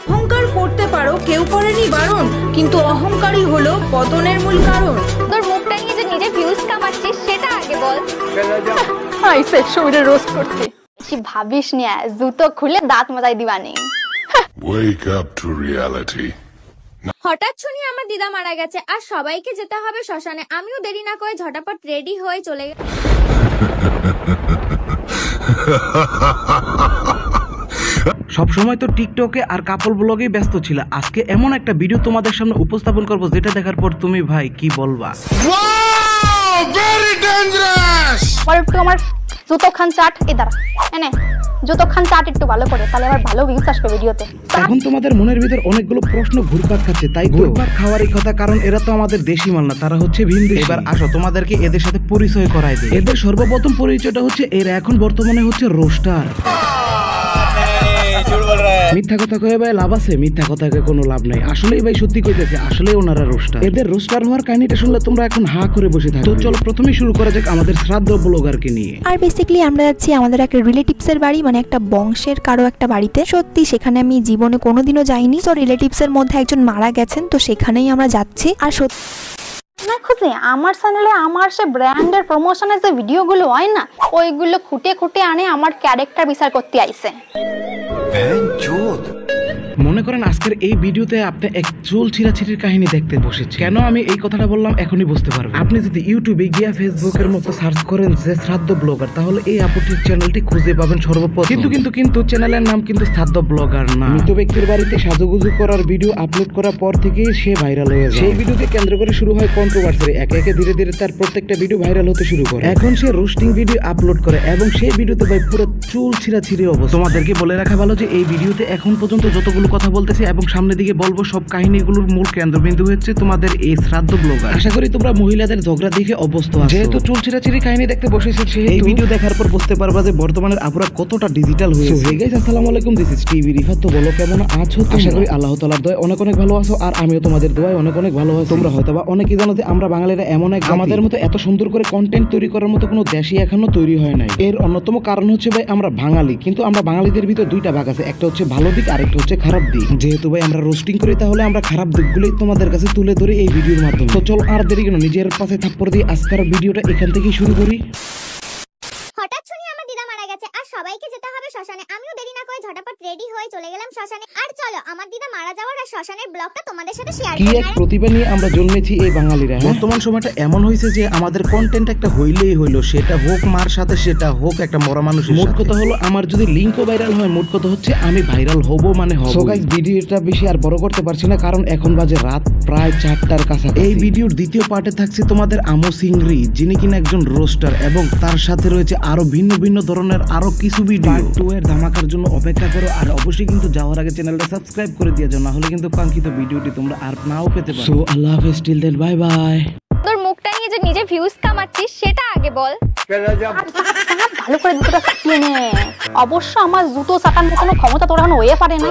অহংকার করতে পারো, কেউ করেনি বারণ, কিন্তু অহংকারই হলো পতনের মূল কারণ। তোর মুখটা নিয়ে যে নিজে ভিউজ কামাচ্ছিস সেটা আগে বল। আইসে শরীরে রোস্ট করতে। ভাবিস নিয়ে জুতো খুলে দাঁত মাজাই দিবানি। Wake up to reality. হঠাৎ শুনি আমার দিদা মারা গেছে আর সবাইকে যেতে হবে শ্মশানে। আমিও দেরি না করে ঝটাপট রেডি হয়ে চলে গেলাম। সব সময় তো টিকটকে আর কাপল ব্লগেই ব্যস্ত ছিল। আজকে এমন একটা ভিডিও তোমাদের সামনে উপস্থাপন করব যেটা দেখার পর তুমি ভাই কি বলবা। একটু আমার জুতো খান চাট এদার এনে জুতো খান চাট একটু ভালো করে, তাহলে আবার ভালো ভিউজ আসবে ভিডিওতে। এখন তোমাদের মনের ভিতর অনেকগুলো প্রশ্ন ঘুরপাক খাচ্ছে, তাই ঘুরপাক খাওয়ারই কথা, কারণ এরা তো আমাদের দেশি মাল না, তারা হচ্ছে ভিনদেশী। এবার আসো তোমাদেরকে এদের সাথে পরিচয় করাই দিই। এদের সর্বপ্রথম পরিচয়টা হচ্ছে এরা এখন বর্তমানে হচ্ছে রোস্টার। মিথ্যা কথা কয়ে ভাই লাভ আছে? মিথ্যা কথাকে কোনো লাভ নাই, আসলেই ভাই সত্যি কইতেছে, আসলে ওনারা রোস্টার। এদের রোস্টার হওয়ার কাহিনীটা শুনলে তোমরা এখন হা করে বসে থাকো। তো চলো প্রথমেই শুরু করা যাক আমাদের শ্রাদ্ধ ব্লগারকে নিয়ে। আর বেসিক্যালি আমরা যাচ্ছি আমাদের একটা রিলেটিভসের বাড়ি, মানে একটা বংশের কারো একটা বাড়িতে। সত্যি সেখানে আমি জীবনে কোনোদিনও যাইনি, তো রিলেটিভসের মধ্যে একজন মারা গেছেন, তো সেখানেই আমরা যাচ্ছি। আর সত্যি না খুঁজে আমার চ্যানেলে আমার সে ব্র্যান্ডের প্রমোশনের যে ভিডিওগুলো হয় না, ওইগুলো খুঁটে খুঁটে আনে আমার ক্যারেক্টার বিচার করতে আইছে। মনে করেন আজকের এই ভিডিওতে আপনি এক চুল ছিঁড়াছিঁড়ির কাহিনী দেখতে বসেছেন। কেন আমি এই কথাটা বললাম এখনই বুঝতে পারবেন। আপনি যদি ইউটিউবে গিয়া ফেসবুকের মতো সার্চ করেন যে শ্রাদ্ধ ব্লগার, তাহলে এই আপুটির চ্যানেলটি খুঁজে পাবেন সর্বপ্রথম। কিন্তু চ্যানেলের নাম কিন্তু শ্রাদ্ধ ব্লগার না। মৃত ব্যক্তির বাড়িতে সাজুগুজু করার ভিডিও আপলোড করার পর থেকেই সে ভাইরাল হয়ে যায়। সেই ভিডিওকে কেন্দ্র করে শুরু হয় কন্ট্রোভার্সি। একে একে ধীরে ধীরে তার প্রত্যেকটা ভিডিও ভাইরাল হতে শুরু করে। এখন সে রোস্টিং ভিডিও আপলোড করে এবং সেই ভিডিওতে ভাই পুরো চুল ছিঁড়াছিঁড়ি অবস্থা। তোমাদেরকে বলে রাখা ভালো যে এই ভিডিওতে এখন পর্যন্ত যতগুলো কথা বলতেছি এবং সামনের দিকে বলবো সব কাহিনীগুলোর মূল কেন্দ্রবিন্দু হচ্ছে তোমাদের এই শ্রাদ্ধ ব্লগার। আশা করি তোমরা মহিলাদের ঝগড়া দেখে অভ্যস্ত আছো। যেহেতু চুল ছিঁড়াছিঁড়ি কাহিনী দেখতে বসেছে, এই ভিডিও দেখার পর বুঝতে পারবা যে বর্তমানের আপুরা কতটা ডিজিটাল হয়েছে। হে গাইস, আসসালামু আলাইকুম, দিস ইজ টিভি রিফাত। তো বলো কেমন আছো? আশা করি আল্লাহ তাআলার দয়ায় অনেক অনেক ভালো আছো, আর আমিও তোমাদের দোয়ায় অনেক অনেক ভালো আছি। তোমরা হয়তোবা অনেকেই জানো যে আমরা বাঙালিরা এমন এক, আমাদের মতো এত সুন্দর করে কন্টেন্ট তৈরি করার মতো কোনো দেশই এখনো তৈরি হয় নাই। এর অন্যতম কারণ হচ্ছে ভাই আমরা বাঙালি, কিন্তু আমরা বাঙালিদের ভিতর দুইটা ভাগ আছে, একটা হচ্ছে ভালো দিক আর একটা হচ্ছে খারাপ দিক। যেহেতু ভাই আমরা রোস্টিং করি, তাহলে আমরা খারাপ দিকগুলোই তোমাদের কাছে তুলে ধরি এই ভিডিওর মাধ্যমে। তো চলো আর দেরি কেন, নিজের পাশে থাপ্পড় দিয়ে আজকের ভিডিওটা এখান থেকেই শুরু করি। হঠাৎ শুনি আমার দিদা মারা গেছে আর সবাইকে যেতে হবে শ্মশানে। আমিও দেরি না করে ঝটাপট রেডি হয়ে চলে গেলাম শ্মশানে। আর চলো আমার দিদা মারা যাওয়ার আর শ্মশানের ব্লগটা তোমাদের সাথে শেয়ার কি করি। এক প্রতিভা নিয়ে আমরা জন্মেছি এই বাঙালিরা। বর্তমান সময়টা এমন হয়েছে যে আমাদের কন্টেন্ট একটা হইলেই হইলো, সেটা হোক মার সাথে, সেটা হোক একটা মরা মানুষের সাথে। মোট কথা হলো আমার যদি লিংকও ভাইরাল হয়, মোট কথা হচ্ছে আমি ভাইরাল হব মানে হব। সো গাইস, ভিডিওটা বেশি আর বড় করতে পারছি না, কারণ এখন বাজে রাত প্রায় 4টার কাছাকাছি। এই ভিডিওর দ্বিতীয় পার্টে থাকছে তোমাদের আমো সিংরি, যিনি কিনা একজন রোস্টার, এবং তার সাথে রয়েছে আরো ভিন্ন ভিন্ন ধরনের আরো কিছু ভিডিও। পার্ট 2 এর ধামাকার জন্য অপেক্ষা করো, আর অবশ্যই কিন্তু যাওয়ার আগে চ্যানেলটা সাবস্ক্রাইব করে দিয়ে যাও, না হলে কিন্তু কাঙ্ক্ষিত ভিডিওটি তোমরা আর নাও পেতে পারো। সো আল্লাহ হাফেজ, টিল দেন, বাই বাই। তোর মুখটা নিয়ে যে নিজে ভিউজ কামাচ্ছিস সেটা আগে বল। ভালো করে জুতোটা কাটিয়ে নে। অবশ্য আমার জুতো চাটার মতো ক্ষমতা তোর এখন হয়ে পারে না।